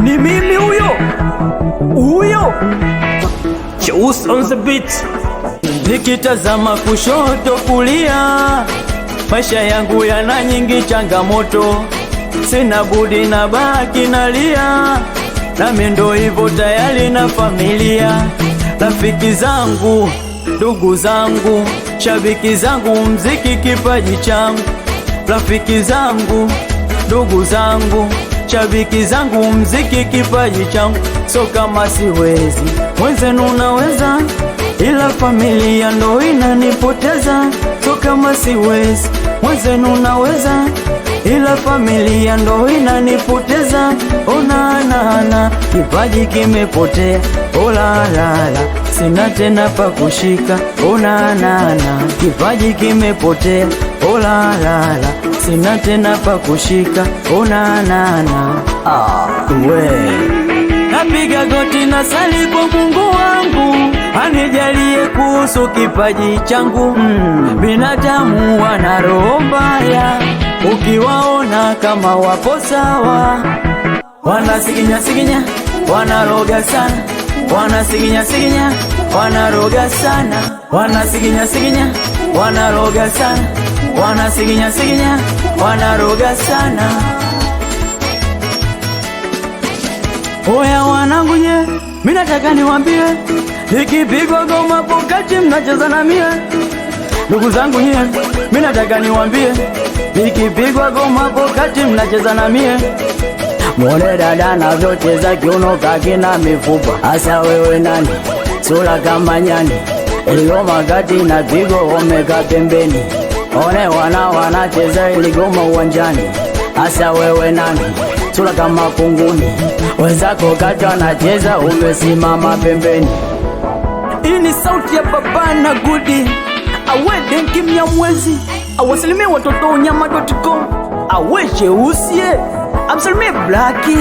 Ni mimi huyo Cheusi on the beat. Nikitazama kushoto kulia, maisha yangu yana nyingi changamoto, sina budi na baki nalia, nami ndo hivyo tayari na familia. Rafiki zangu, ndugu zangu, shabiki zangu, mziki kipaji changu. Rafiki zangu, ndugu zangu, shabiki zangu, mziki kipaji changu. So kama siwezi, mwenzenu naweza, ila familia ndo inanipoteza. So kama siwezi, mwenzenu naweza, ila familia ndo inanipoteza. Onana, kipaji kimepotea, olalala, sina tena pa kushika. Onana, kipaji kimepotea, olalala, sina tena pa kushika. Onana, napiga goti na sali kwa Mungu wangu anijalie kuhusu kipaji changu. Binadamu wana roho mbaya, ukiwaona kama wapo sawa, wanasiginya, wanaroga sana, wanasiginya, wanaroga sana, wanasiginya, wanaroga sana, wanasiginya, wanaroga sana. Oya wanangu nye, mina nataka niwaambie, nikipigwa goma pokati mnacheza na mie. Ndugu zangu nye, mina nataka niwaambie, nikipigwa goma pokati mnacheza na mie. Mwone dada anavyocheza kiuno kakina mifupa, asa wewe nani, sura kama nyani, iliyo magati na pigo omeka pembeni. One wanacheza iligoma uwanjani, asa wewe nani, sura kama kunguni, wenzako kati wanacheza umesimama pembeni. Hii ni sauti ya baba na Gudi, awede kimya mwezi, awasalimie watoto unyama.com, awe Cheusi, amsalimie Blaki.